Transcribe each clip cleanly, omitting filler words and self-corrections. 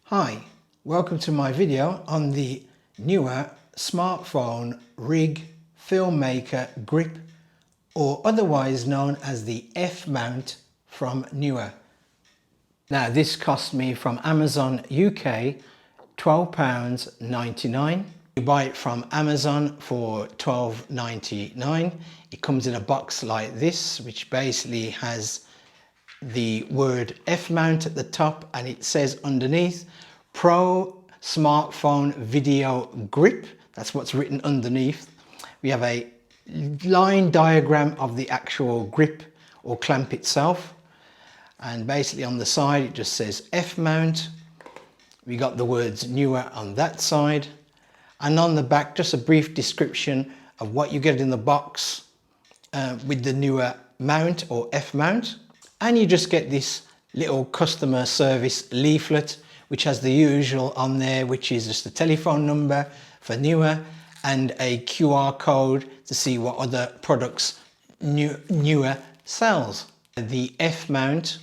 Hi, welcome to my video on the Neewer smartphone rig Filmmaker grip, or otherwise known as the F-mount from Neewer. Now this cost me from Amazon UK £12.99. You buy it from Amazon for £12.99. It comes in a box like this, which basically has the word F-mount at the top, and it says underneath Pro Smartphone Video Grip. That's what's written underneath. We have a line diagram of the actual grip or clamp itself, and basically on the side it just says F-mount. We got the words Neewer on that side, and on the back just a brief description of what you get in the box with the Neewer mount or F-mount. And you just get this little customer service leaflet, which has the usual on there, which is just a telephone number for Neewer and a QR code to see what other products Neewer sells. The F-mount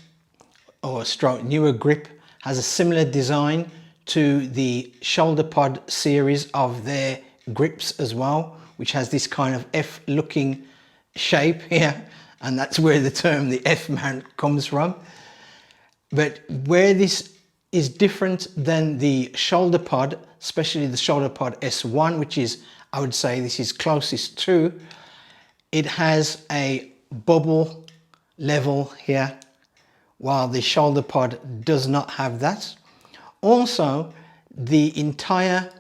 or stroke Neewer grip has a similar design to the shoulder pod series of their grips as well, which has this kind of F-looking shape here. And that's where the term the F-mount comes from. But where this is different than the shoulder pod, especially the shoulder pod S1, which is, I would say this is closest to, it has a bubble level here, while the shoulder pod does not have that. Also, the entire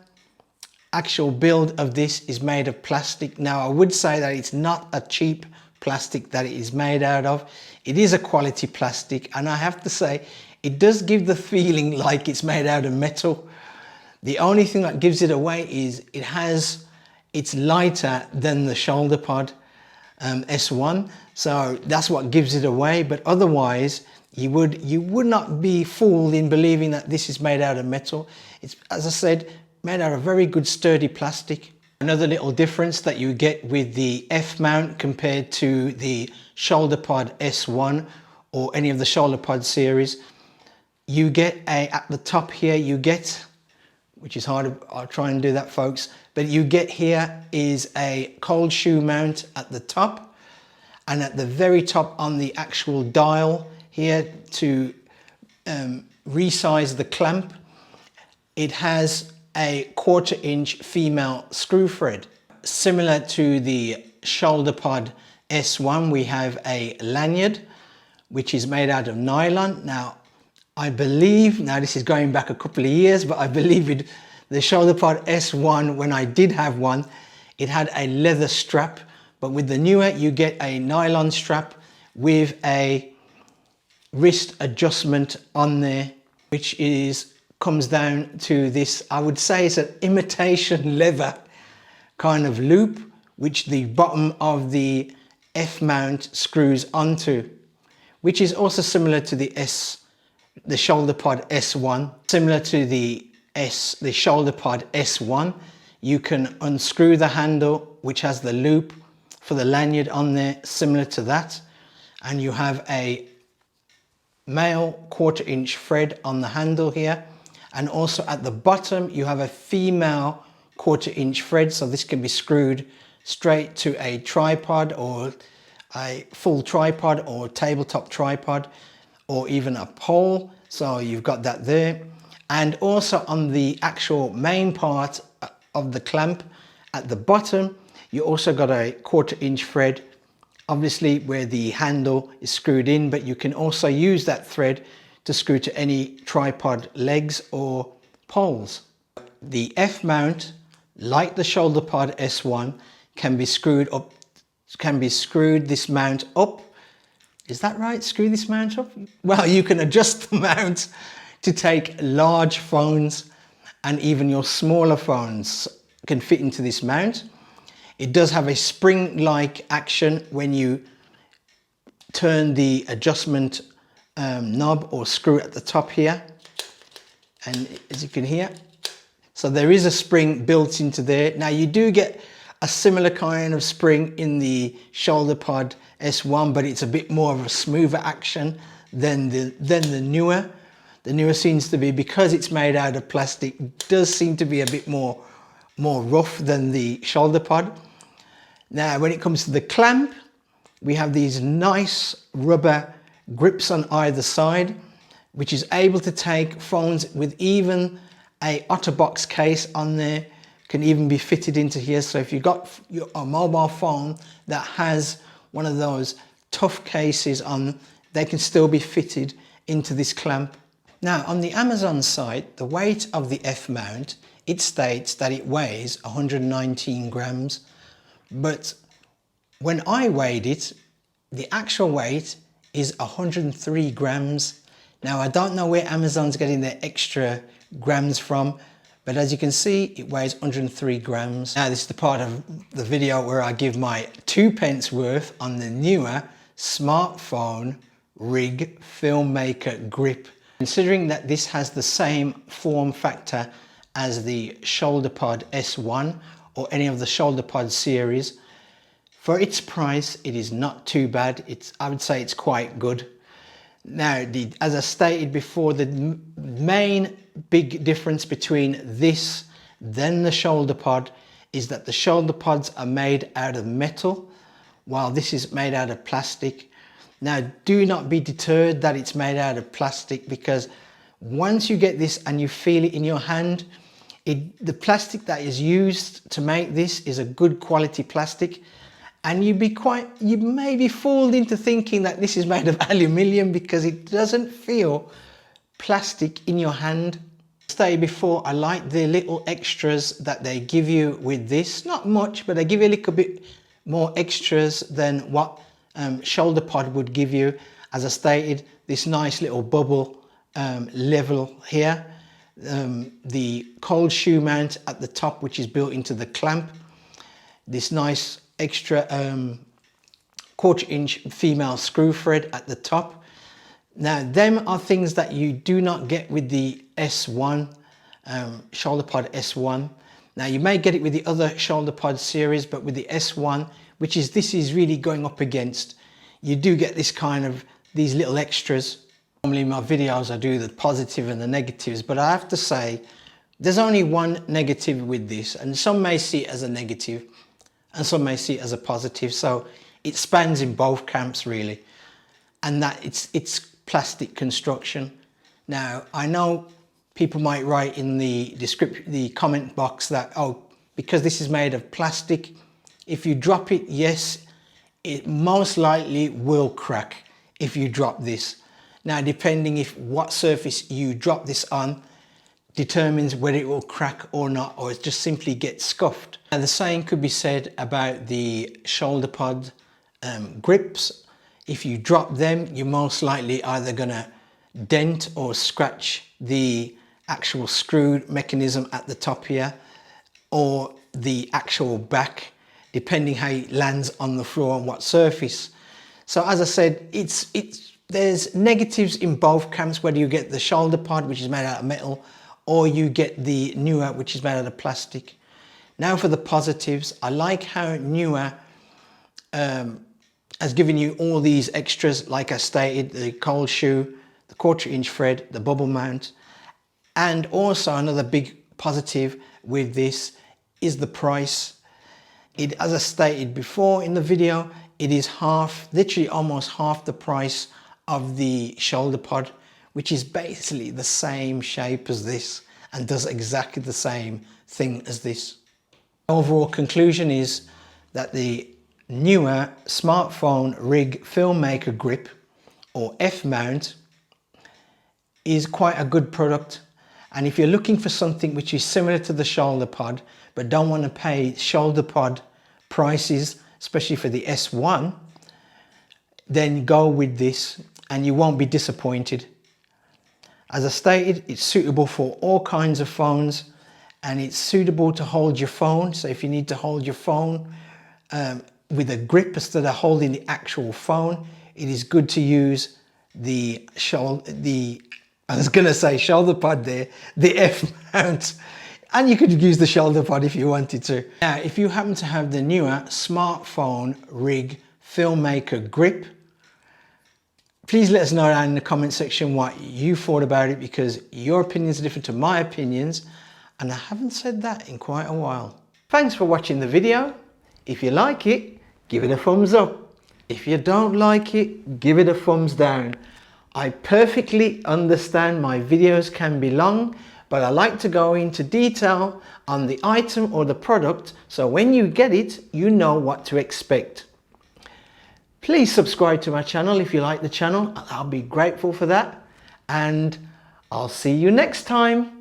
actual build of this is made of plastic. Now, I would say that it's not a cheap plastic that it is made out of. It is a quality plastic, and I have to say it does give the feeling like it's made out of metal. The only thing that gives it away is it's lighter than the shoulder pod S1, so that's what gives it away. But otherwise you would not be fooled in believing that this is made out of metal. It's, as I said, made out of very good sturdy plastic. Another little difference that you get with the F-mount compared to the shoulder pod S1 or any of the shoulder pod series, you get at the top here, you get, which is hard, I'll try and do that folks, but you get here is a cold shoe mount at the top, and at the very top on the actual dial here to resize the clamp, it has a 1/4 inch female screw thread. Similar to the shoulder pod S1, we have a lanyard which is made out of nylon. Now I believe, now this is going back a couple of years, but I believe the shoulder pod S1, when I did have one, it had a leather strap, but with the Neewer you get a nylon strap with a wrist adjustment on there, which comes down to this, I would say it's an imitation leather kind of loop, which the bottom of the F-mount screws onto, which is also similar to the shoulder pod S1. Similar to the shoulder pod S1, you can unscrew the handle, which has the loop for the lanyard on there, similar to that, and you have a male 1/4 inch thread on the handle here. And also at the bottom, you have a female 1/4 inch thread. So this can be screwed straight to a tripod or a full tripod or tabletop tripod or even a pole. So you've got that there. And also on the actual main part of the clamp at the bottom, you also got a 1/4 inch thread, obviously where the handle is screwed in, but you can also use that thread to screw to any tripod legs or poles. The F-mount, like the shoulder pod S1, can be screwed up, this mount up. Is that right? Screw this mount up? Well, you can adjust the mount to take large phones, and even your smaller phones can fit into this mount. It does have a spring-like action when you turn the adjustment knob or screw at the top here, and as you can hear, so there is a spring built into there. Now you do get a similar kind of spring in the shoulder pod S1, but it's a bit more of a smoother action than the Neewer. The Neewer seems to be, because it's made out of plastic, does seem to be a bit more rough than the shoulder pod. Now, when it comes to the clamp, we have these nice rubber grips on either side, which is able to take phones with even a OtterBox case on there, can even be fitted into here. So if you've got a mobile phone that has one of those tough cases on, they can still be fitted into this clamp. Now, on the Amazon site, the weight of the F mount, it states that it weighs 119 grams, but when I weighed it, the actual weight is 103 grams. Now, I don't know where Amazon's getting their extra grams from, but as you can see, it weighs 103 grams. Now, this is the part of the video where I give my 2 pence worth on the Neewer smartphone rig Filmmaker grip. Considering that this has the same form factor as the ShoulderPod S1 or any of the ShoulderPod series, for its price, it is not too bad. I would say it's quite good. Now, as I stated before, the main big difference between this than the ShoulderPod is that the ShoulderPods are made out of metal, while this is made out of plastic. Now, do not be deterred that it's made out of plastic, because once you get this and you feel it in your hand, the plastic that is used to make this is a good quality plastic. And you may be fooled into thinking that this is made of aluminium, because it doesn't feel plastic in your hand. Stated before, I like the little extras that they give you with this. Not much, but they give you a little bit more extras than what ShoulderPod would give you. As I stated, this nice little bubble level here, the cold shoe mount at the top, which is built into the clamp, this nice extra 1/4 inch female screw thread at the top. Now, them are things that you do not get with the S1, ShoulderPod S1. Now, you may get it with the other ShoulderPod series, but with the S1, this is really going up against, you do get this kind of, these little extras. Normally in my videos, I do the positive and the negatives, but I have to say, there's only one negative with this, and some may see it as a negative, and some may see it as a positive. So it spans in both camps really, and that it's plastic construction. Now, I know people might write in the description, the comment box, that, oh, because this is made of plastic, if you drop it, yes, it most likely will crack if you drop this. Now, depending what surface you drop this on determines whether it will crack or not, or it just simply gets scuffed. And the same could be said about the ShoulderPod grips. If you drop them, you're most likely either gonna dent or scratch the actual screw mechanism at the top here, or the actual back, depending how it lands on the floor and what surface. So as I said, there's negatives in both camps, whether you get the ShoulderPod, which is made out of metal, or you get the Neewer, which is made out of plastic. Now for the positives, I like how Neewer has given you all these extras, like I stated, the cold shoe, the 1/4 inch thread, the bubble mount, and also another big positive with this is the price. As I stated before in the video, it is half, literally almost half the price of the ShoulderPod, which is basically the same shape as this and does exactly the same thing as this. Overall conclusion is that the Neewer smartphone rig Filmmaker grip, or F mount, is quite a good product. And if you're looking for something which is similar to the ShoulderPod but don't want to pay ShoulderPod prices, especially for the S1, then go with this and you won't be disappointed. As I stated, it's suitable for all kinds of phones, and it's suitable to hold your phone. So if you need to hold your phone with a grip instead of holding the actual phone, it is good to use the ShoulderPod there, the F mount. And you could use the ShoulderPod if you wanted to. Now, if you happen to have the Neewer smartphone rig Filmmaker grip, Please let us know down in the comment section what you thought about it, because your opinions are different to my opinions, and I haven't said that in quite a while. Thanks for watching the video. If you like it, give it a thumbs up. If you don't like it, give it a thumbs down. I perfectly understand my videos can be long, but I like to go into detail on the item or the product, so when you get it, you know what to expect. Please subscribe to my channel if you like the channel. I'll be grateful for that, and I'll see you next time.